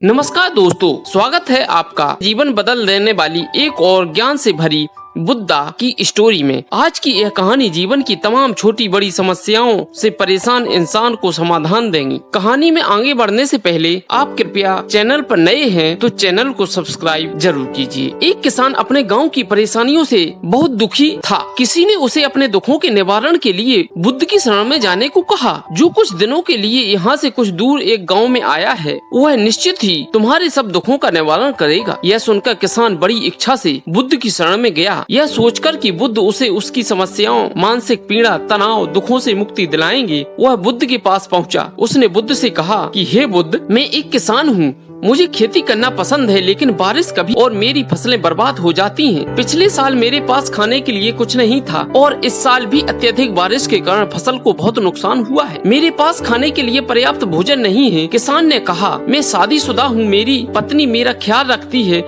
नमस्कार दोस्तों, स्वागत है आपका जीवन बदल देने वाली एक और ज्ञान से भरी बुद्धा की स्टोरी में। आज की यह कहानी जीवन की तमाम छोटी बड़ी समस्याओं से परेशान इंसान को समाधान देंगी। कहानी में आगे बढ़ने से पहले आप कृपया चैनल पर नए हैं तो चैनल को सब्सक्राइब जरूर कीजिए। एक किसान अपने गांव की परेशानियों से बहुत दुखी था। किसी ने उसे अपने दुखों के निवारण के लिए बुद्ध की शरण में जाने को कहा, जो कुछ दिनों के लिए यहाँ से कुछ दूर एक गाँव में आया है। वह निश्चित ही तुम्हारे सब दुखों का निवारण करेगा। यह सुनकर किसान बड़ी इच्छा से बुद्ध की शरण में गया, यह सोचकर कि बुद्ध उसे उसकी समस्याओं, मानसिक पीड़ा, तनाव, दुखों से मुक्ति दिलाएंगे। वह बुद्ध के पास पहुंचा। उसने बुद्ध से कहा कि हे बुद्ध, मैं एक किसान हूँ। मुझे खेती करना पसंद है, लेकिन बारिश कभी और मेरी फसलें बर्बाद हो जाती हैं। पिछले साल मेरे पास खाने के लिए कुछ नहीं था और इस साल भी अत्यधिक बारिश के कारण फसल को बहुत नुकसान हुआ है। मेरे पास खाने के लिए पर्याप्त भोजन नहीं है। किसान ने कहा, मैं शादीशुदा हूँ, मेरी पत्नी मेरा ख्याल रखती है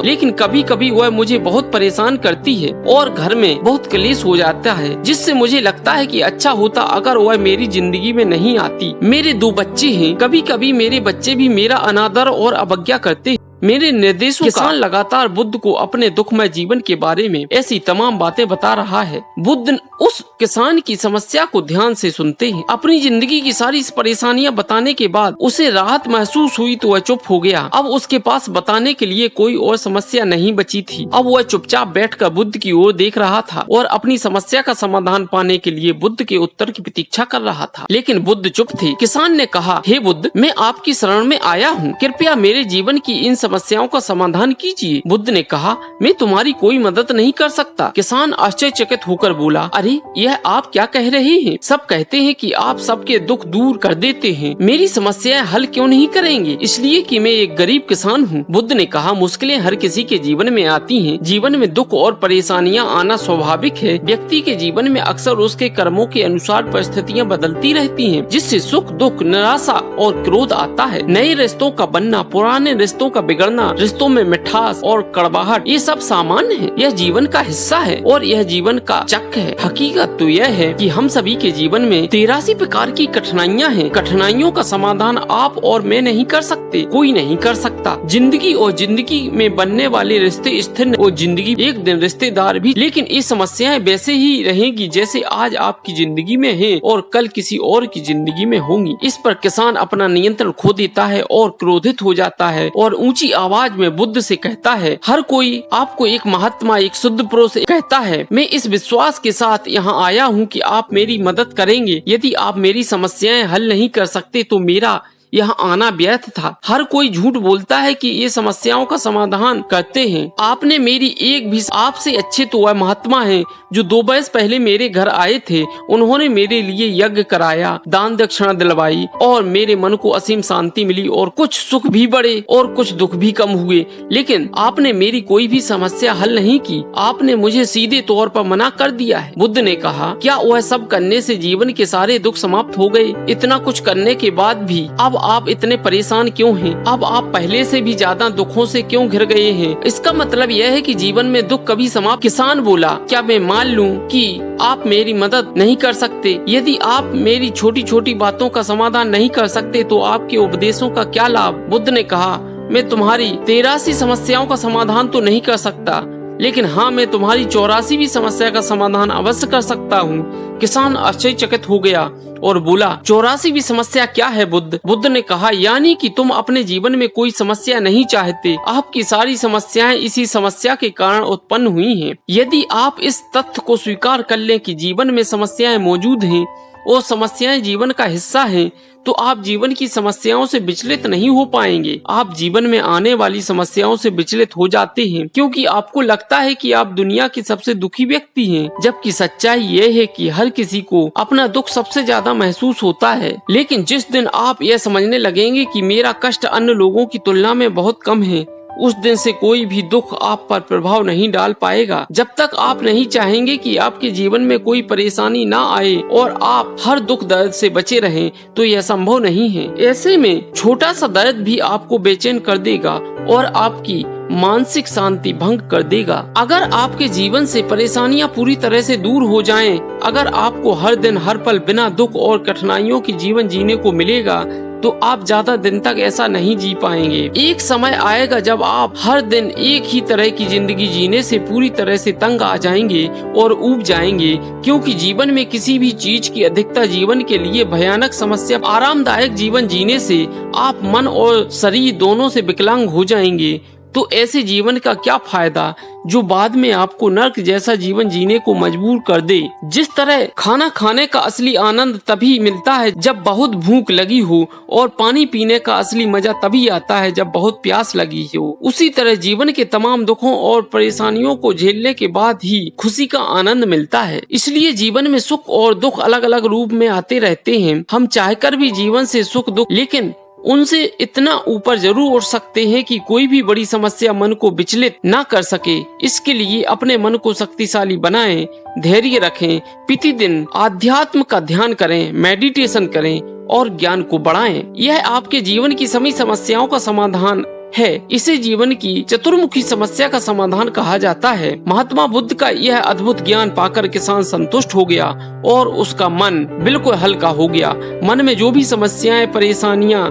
लेकिन कभी कभी वह मुझे बहुत परेशान करती है और घर में बहुत क्लेश हो जाता है, जिससे मुझे लगता है कि अच्छा होता अगर वह मेरी जिंदगी में नहीं आती। मेरे 2 बच्चे हैं, कभी कभी मेरे बच्चे भी मेरा अनादर और अवज्ञा करते। मेरे निर्देशों किसान लगातार बुद्ध को अपने दुखमय जीवन के बारे में ऐसी तमाम बातें बता रहा है। बुद्ध उस किसान की समस्या को ध्यान से सुनते हैं। अपनी जिंदगी की सारी परेशानियां बताने के बाद उसे राहत महसूस हुई तो वह चुप हो गया। अब उसके पास बताने के लिए कोई और समस्या नहीं बची थी। अब वह चुपचाप बैठकर बुद्ध की ओर देख रहा था और अपनी समस्या का समाधान पाने के लिए बुद्ध के उत्तर की प्रतीक्षा कर रहा था। लेकिन बुद्ध चुप थे। किसान ने कहा, हे बुद्ध, मैं आपकी शरण में आया हूँ, कृपया मेरे जीवन की इन समस्याओं का समाधान कीजिए। बुद्ध ने कहा, मैं तुम्हारी कोई मदद नहीं कर सकता। किसान आश्चर्यचकित होकर बोला, अरे यह आप क्या कह रहे हैं? सब कहते हैं कि आप सबके दुख दूर कर देते हैं, मेरी समस्याएं हल क्यों नहीं करेंगे? इसलिए कि मैं एक गरीब किसान हूँ। बुद्ध ने कहा, मुश्किलें हर किसी के जीवन में आती हैं। जीवन में दुख और परेशानियां आना स्वाभाविक है। व्यक्ति के जीवन में अक्सर उसके कर्मों के अनुसार परिस्थितियां बदलती रहती हैं, जिससे सुख, दुख, निराशा और क्रोध आता है। नए रिश्तों का बनना, पुराने रिश्तों का बिगड़ना, रिश्तों में मिठास और कड़वाहट, ये सब सामान्य है। यह जीवन का हिस्सा है और यह जीवन का चक्र है। हकीकत तो यह है कि हम सभी के जीवन में 83 प्रकार की कठिनाइयां हैं। कठिनाइयों का समाधान आप और मैं नहीं कर सकते, कोई नहीं कर सकता। जिंदगी और जिंदगी में बनने वाले रिश्ते स्थिर और जिंदगी एक दिन रिश्तेदार भी, लेकिन ये समस्याएं वैसे ही रहेगी जैसे आज आपकी जिंदगी में है और कल किसी और की जिंदगी में होंगी। इस पर किसान अपना नियंत्रण खो देता है और क्रोधित हो जाता है और ऊंची आवाज में बुद्ध से कहता है, हर कोई आपको एक महात्मा, एक शुद्ध पुरुष कहता है। मैं इस विश्वास के साथ यहाँ आया हूँ कि आप मेरी मदद करेंगे। यदि आप मेरी समस्याएं हल नहीं कर सकते तो मेरा यहाँ आना व्यर्थ था। हर कोई झूठ बोलता है कि ये समस्याओं का समाधान करते हैं। आपने मेरी एक भी, आपसे अच्छे तो वह महात्मा हैं जो 2 वर्ष पहले मेरे घर आए थे। उन्होंने मेरे लिए यज्ञ कराया, दान दक्षिणा दिलवाई और मेरे मन को असीम शांति मिली और कुछ सुख भी बढ़े और कुछ दुख भी कम हुए। लेकिन आपने मेरी कोई भी समस्या हल नहीं की। आपने मुझे सीधे तौर पर मना कर दिया है। बुद्ध ने कहा, क्या वह सब करने से जीवन के सारे दुख समाप्त हो गए? इतना कुछ करने के बाद भी अब आप इतने परेशान क्यों हैं? अब आप पहले से भी ज्यादा दुखों से क्यों घिर गए हैं? इसका मतलब यह है कि जीवन में दुख कभी समाप्त। किसान बोला, क्या मैं मान लूं कि आप मेरी मदद नहीं कर सकते? यदि आप मेरी छोटी छोटी बातों का समाधान नहीं कर सकते तो आपके उपदेशों का क्या लाभ? बुद्ध ने कहा, मैं तुम्हारी 83 समस्याओं का समाधान तो नहीं कर सकता, लेकिन हाँ, मैं तुम्हारी 84वीं समस्या का समाधान अवश्य कर सकता हूँ। किसान आश्चर्यचकित हो गया और बोला, 84वीं समस्या क्या है बुद्ध? बुद्ध ने कहा, यानी कि तुम अपने जीवन में कोई समस्या नहीं चाहते। आपकी सारी समस्याएं इसी समस्या के कारण उत्पन्न हुई हैं। यदि आप इस तथ्य को स्वीकार कर लें कि जीवन में समस्याएं मौजूद हैं और समस्याएं जीवन का हिस्सा हैं, तो आप जीवन की समस्याओं से विचलित नहीं हो पाएंगे। आप जीवन में आने वाली समस्याओं से विचलित हो जाते हैं क्योंकि आपको लगता है कि आप दुनिया के सबसे दुखी व्यक्ति हैं, जबकि सच्चाई ये है कि हर किसी को अपना दुख सबसे ज्यादा महसूस होता है। लेकिन जिस दिन आप यह समझने लगेंगे कि मेरा कष्ट अन्य लोगों की तुलना में बहुत कम है, उस दिन से कोई भी दुख आप पर प्रभाव नहीं डाल पाएगा। जब तक आप नहीं चाहेंगे कि आपके जीवन में कोई परेशानी ना आए और आप हर दुख दर्द से बचे रहें, तो यह संभव नहीं है। ऐसे में छोटा सा दर्द भी आपको बेचैन कर देगा और आपकी मानसिक शांति भंग कर देगा। अगर आपके जीवन से परेशानियां पूरी तरह से दूर हो जाएं, अगर आपको हर दिन हर पल बिना दुख और कठिनाइयों की जीवन जीने को मिलेगा, तो आप ज्यादा दिन तक ऐसा नहीं जी पाएंगे। एक समय आएगा जब आप हर दिन एक ही तरह की जिंदगी जीने से पूरी तरह से तंग आ जाएंगे और ऊब जाएंगे, क्योंकि जीवन में किसी भी चीज की अधिकता जीवन के लिए भयानक समस्या। आरामदायक जीवन जीने से आप मन और शरीर दोनों से विकलांग हो जाएंगे। तो ऐसे जीवन का क्या फायदा जो बाद में आपको नर्क जैसा जीवन जीने को मजबूर कर दे। जिस तरह खाना खाने का असली आनंद तभी मिलता है जब बहुत भूख लगी हो, और पानी पीने का असली मजा तभी आता है जब बहुत प्यास लगी हो, उसी तरह जीवन के तमाम दुखों और परेशानियों को झेलने के बाद ही खुशी का आनंद मिलता है। इसलिए जीवन में सुख और दुख अलग अलग रूप में आते रहते हैं। हम चाहकर भी जीवन से सुख दुख, लेकिन उनसे इतना ऊपर जरूर उठ सकते हैं कि कोई भी बड़ी समस्या मन को विचलित ना कर सके। इसके लिए अपने मन को शक्तिशाली बनाएं, धैर्य रखें, प्रतिदिन आध्यात्म का ध्यान करें, मेडिटेशन करें और ज्ञान को बढ़ाएं। यह आपके जीवन की सभी समस्याओं का समाधान है। इसे जीवन की चतुर्मुखी समस्या का समाधान कहा जाता है। महात्मा बुद्ध का यह अद्भुत ज्ञान पाकर किसान संतुष्ट हो गया और उसका मन बिल्कुल हल्का हो गया। मन में जो भी समस्याएं परेशानियां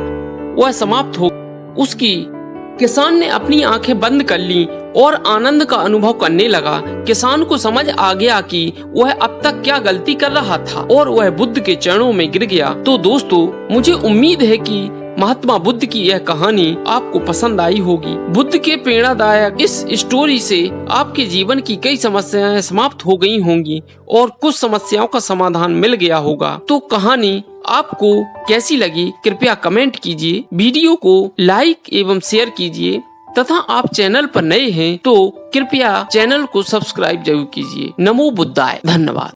वह समाप्त हो उसकी। किसान ने अपनी आंखें बंद कर ली और आनंद का अनुभव करने लगा। किसान को समझ आ गया कि वह अब तक क्या गलती कर रहा था और वह बुद्ध के चरणों में गिर गया। तो दोस्तों, मुझे उम्मीद है कि महात्मा बुद्ध की यह कहानी आपको पसंद आई होगी। बुद्ध के प्रेरणादायक इस स्टोरी से आपके जीवन की कई समस्याएं समाप्त हो गई होंगी और कुछ समस्याओं का समाधान मिल गया होगा। तो कहानी आपको कैसी लगी कृपया कमेंट कीजिए, वीडियो को लाइक एवं शेयर कीजिए, तथा आप चैनल पर नए हैं तो कृपया चैनल को सब्सक्राइब जरूर कीजिए। नमो बुद्धाय। धन्यवाद।